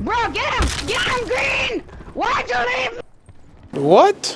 Bro, get him! Get him, Green! Why'd you leave me? What?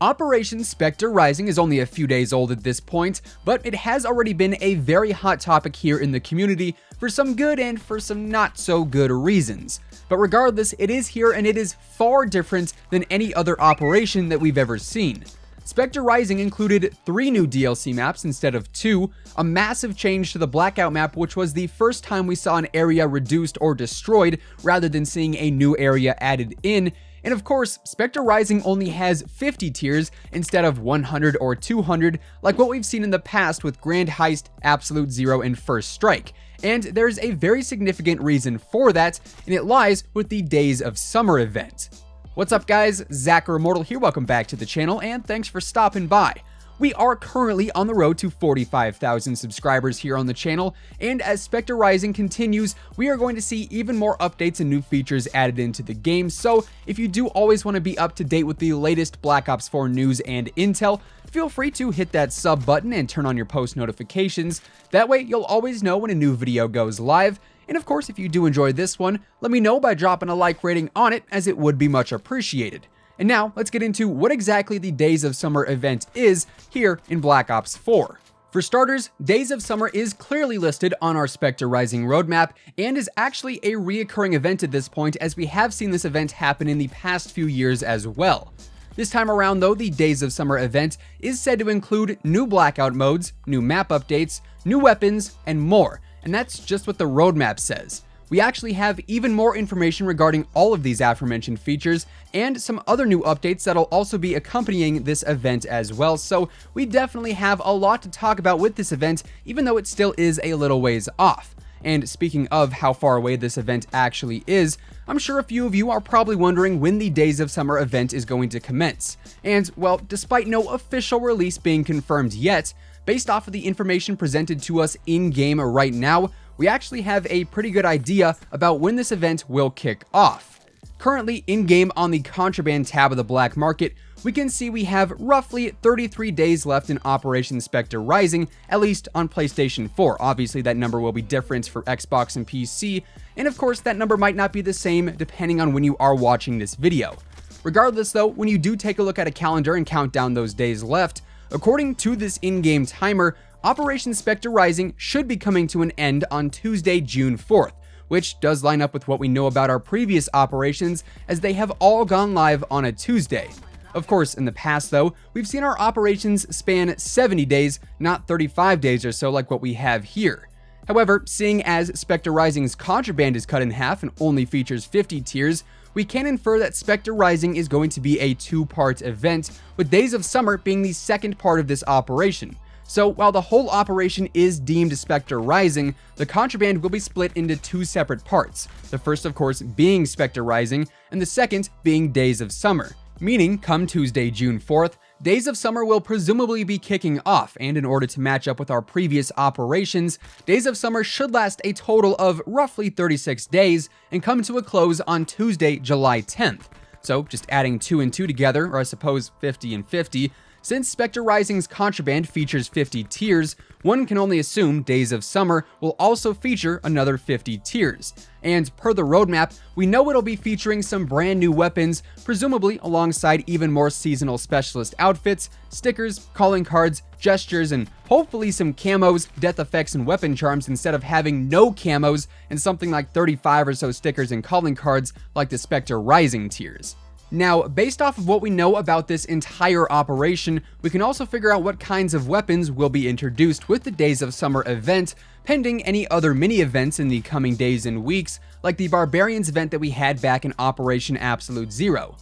Operation Spectre Rising is only a few days old at this point, but it has already been a very hot topic here in the community for some good and for some not so good reasons. But regardless, it is here and it is far different than any other operation that we've ever seen. Spectre Rising included 3 new DLC maps instead of 2, a massive change to the Blackout Map, which was the first time we saw an area reduced or destroyed rather than seeing a new area added in, and of course, Spectre Rising only has 50 tiers instead of 100 or 200 like what we've seen in the past with Grand Heist, Absolute Zero, and First Strike. And there's a very significant reason for that, and it lies with the Days of Summer event. What's up guys, ZachImmortal here, welcome back to the channel, and thanks for stopping by. We are currently on the road to 45,000 subscribers here on the channel, and as Spectre Rising continues, we are going to see even more updates and new features added into the game, so if you do always want to be up to date with the latest Black Ops 4 news and intel, feel free to hit that sub button and turn on your post notifications. That way you'll always know when a new video goes live. And of course, if you do enjoy this one, let me know by dropping a like rating on it, as it would be much appreciated. And now, let's get into what exactly the Days of Summer event is here in Black Ops 4. For starters, Days of Summer is clearly listed on our Spectre Rising roadmap, and is actually a reoccurring event at this point, as we have seen this event happen in the past few years as well. This time around though, the Days of Summer event is said to include new blackout modes, new map updates, new weapons, and more, and that's just what the roadmap says. We actually have even more information regarding all of these aforementioned features and some other new updates that'll also be accompanying this event as well, so we definitely have a lot to talk about with this event, even though it still is a little ways off. And speaking of how far away this event actually is, I'm sure a few of you are probably wondering when the Days of Summer event is going to commence. And, well, despite no official release being confirmed yet, based off of the information presented to us in-game right now, we actually have a pretty good idea about when this event will kick off. Currently, in-game on the Contraband tab of the Black Market, we can see we have roughly 33 days left in Operation Spectre Rising, at least on PlayStation 4. Obviously, that number will be different for Xbox and PC, and of course, that number might not be the same depending on when you are watching this video. Regardless though, when you do take a look at a calendar and count down those days left, according to this in-game timer, Operation Spectre Rising should be coming to an end on Tuesday, June 4th, which does line up with what we know about our previous operations, as they have all gone live on a Tuesday. Of course, in the past though, we've seen our operations span 70 days, not 35 days or so like what we have here. However, seeing as Spectre Rising's Contraband is cut in half and only features 50 tiers, we can infer that Spectre Rising is going to be a 2-part event, with Days of Summer being the second part of this operation. So while the whole operation is deemed Spectre Rising, the Contraband will be split into 2 separate parts, the first of course being Spectre Rising, and the second being Days of Summer. Meaning, come Tuesday, June 4th, Days of Summer will presumably be kicking off, and in order to match up with our previous operations, Days of Summer should last a total of roughly 36 days and come to a close on Tuesday, July 10th. So just adding 2 and 2 together, or I suppose 50 and 50, since Spectre Rising's Contraband features 50 tiers, one can only assume Days of Summer will also feature another 50 tiers. And per the roadmap, we know it'll be featuring some brand new weapons, presumably alongside even more seasonal specialist outfits, stickers, calling cards, gestures, and hopefully some camos, death effects, and weapon charms instead of having no camos and something like 35 or so stickers and calling cards like the Spectre Rising tiers. Now, based off of what we know about this entire operation, we can also figure out what kinds of weapons will be introduced with the Days of Summer event, pending any other mini-events in the coming days and weeks, like the Barbarians event that we had back in Operation Absolute Zero.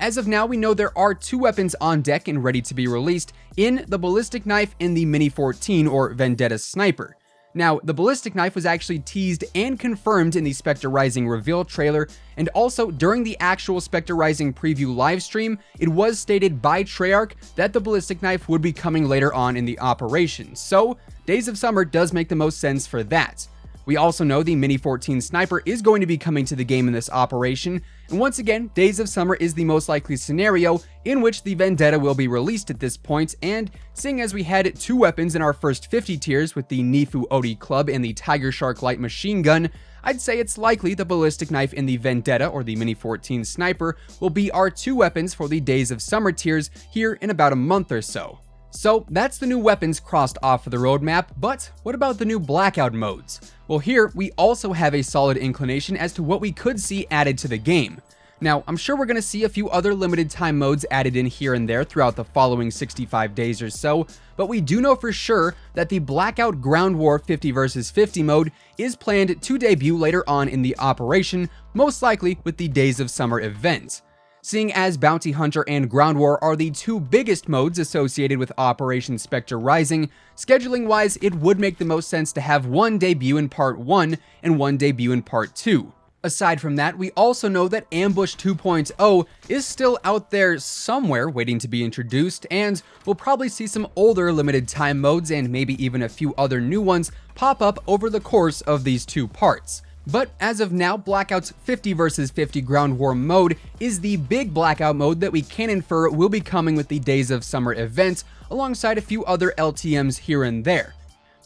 As of now, we know there are 2 weapons on deck and ready to be released in the Ballistic Knife and the Mini 14 or Vendetta Sniper. Now, the ballistic knife was actually teased and confirmed in the Spectre Rising reveal trailer, and also during the actual Spectre Rising preview livestream, it was stated by Treyarch that the ballistic knife would be coming later on in the operation, so Days of Summer does make the most sense for that. We also know the Mini 14 Sniper is going to be coming to the game in this operation, and once again, Days of Summer is the most likely scenario in which the Vendetta will be released at this point, and seeing as we had 2 weapons in our first 50 tiers with the Nifu Odi Club and the Tiger Shark Light Machine Gun, I'd say it's likely the Ballistic Knife in the Vendetta or the Mini 14 Sniper will be our 2 weapons for the Days of Summer tiers here in about a month or so. So that's the new weapons crossed off of the roadmap, but what about the new Blackout modes? Well, here we also have a solid inclination as to what we could see added to the game. Now, I'm sure we're going to see a few other limited time modes added in here and there throughout the following 65 days or so, but we do know for sure that the Blackout Ground War 50 vs 50 mode is planned to debut later on in the operation, most likely with the Days of Summer event. Seeing as Bounty Hunter and Ground War are the 2 biggest modes associated with Operation Spectre Rising, scheduling-wise it would make the most sense to have one debut in Part 1 and one debut in Part 2. Aside from that, we also know that Ambush 2.0 is still out there somewhere waiting to be introduced, and we'll probably see some older limited time modes and maybe even a few other new ones pop up over the course of these 2 parts. But as of now, Blackout's 50 vs 50 Ground War mode is the big Blackout mode that we can infer will be coming with the Days of Summer event, alongside a few other LTMs here and there.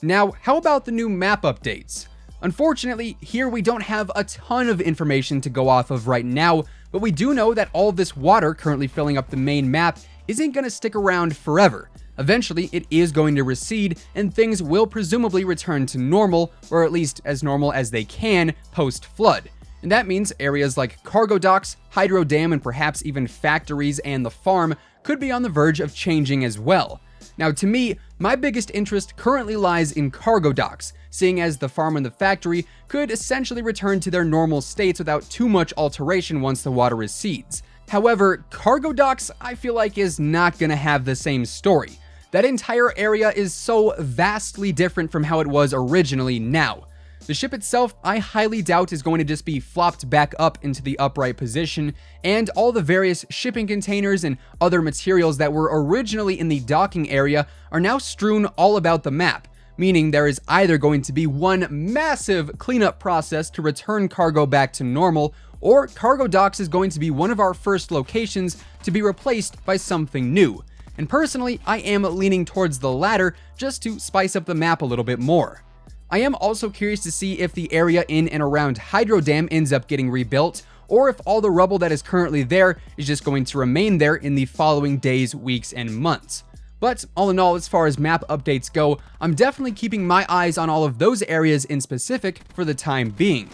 Now, how about the new map updates? Unfortunately, here we don't have a ton of information to go off of right now, but we do know that all this water currently filling up the main map isn't going to stick around forever. Eventually, it is going to recede, and things will presumably return to normal, or at least as normal as they can, post-flood. And that means areas like cargo docks, hydro dam, and perhaps even factories and the farm could be on the verge of changing as well. Now, to me, my biggest interest currently lies in cargo docks, seeing as the farm and the factory could essentially return to their normal states without too much alteration once the water recedes. However, cargo docks, I feel like, is not going to have the same story. That entire area is so vastly different from how it was originally now. The ship itself, I highly doubt is going to just be flopped back up into the upright position, and all the various shipping containers and other materials that were originally in the docking area are now strewn all about the map, meaning there is either going to be one massive cleanup process to return cargo back to normal, or cargo docks is going to be one of our first locations to be replaced by something new. And personally, I am leaning towards the latter just to spice up the map a little bit more. I am also curious to see if the area in and around Hydro Dam ends up getting rebuilt, or if all the rubble that is currently there is just going to remain there in the following days, weeks, and months. But all in all, as far as map updates go, I'm definitely keeping my eyes on all of those areas in specific for the time being.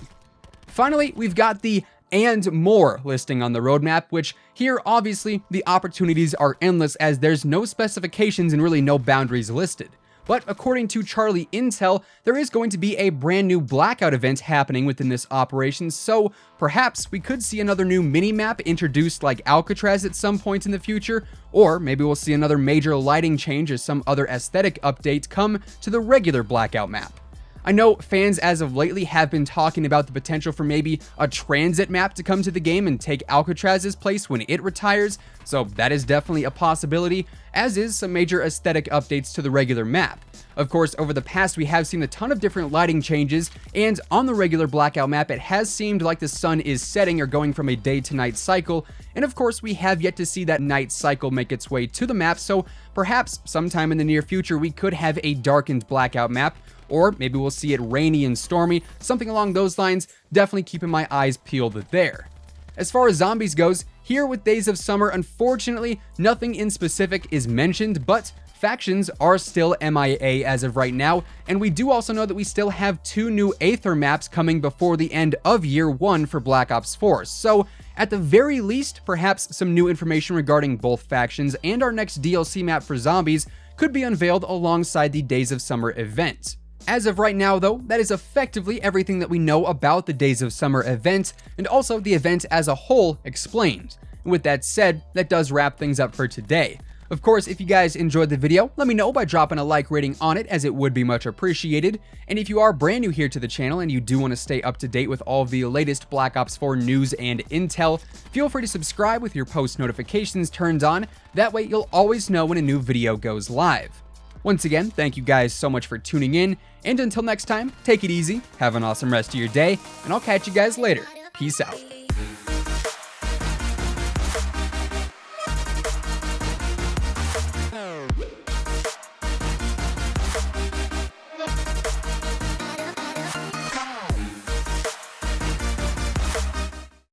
Finally, we've got the and more listing on the roadmap, which here obviously the opportunities are endless as there's no specifications and really no boundaries listed. But according to Charlie Intel, there is going to be a brand new Blackout event happening within this operation, so perhaps we could see another new mini-map introduced like Alcatraz at some point in the future, or maybe we'll see another major lighting change or some other aesthetic update come to the regular Blackout map. I know fans as of lately have been talking about the potential for maybe a transit map to come to the game and take Alcatraz's place when it retires, so that is definitely a possibility, as is some major aesthetic updates to the regular map. Of course, over the past we have seen a ton of different lighting changes, and on the regular Blackout map it has seemed like the sun is setting or going from a day to night cycle, and of course we have yet to see that night cycle make its way to the map, so perhaps sometime in the near future we could have a darkened Blackout map, or maybe we'll see it rainy and stormy, something along those lines. Definitely keeping my eyes peeled there. As far as zombies goes, here with Days of Summer, unfortunately, nothing in specific is mentioned, but factions are still MIA as of right now, and we do also know that we still have 2 new Aether maps coming before the end of Year 1 for Black Ops 4, so at the very least, perhaps some new information regarding both factions and our next DLC map for zombies could be unveiled alongside the Days of Summer event. As of right now though, that is effectively everything that we know about the Days of Summer event, and also the event as a whole explained. And with that said, that does wrap things up for today. Of course, if you guys enjoyed the video, let me know by dropping a like rating on it, as it would be much appreciated. And if you are brand new here to the channel and you do want to stay up to date with all of the latest Black Ops 4 news and intel, feel free to subscribe with your post notifications turned on. That way you'll always know when a new video goes live. Once again, thank you guys so much for tuning in, and until next time, take it easy, have an awesome rest of your day, and I'll catch you guys later. Peace out.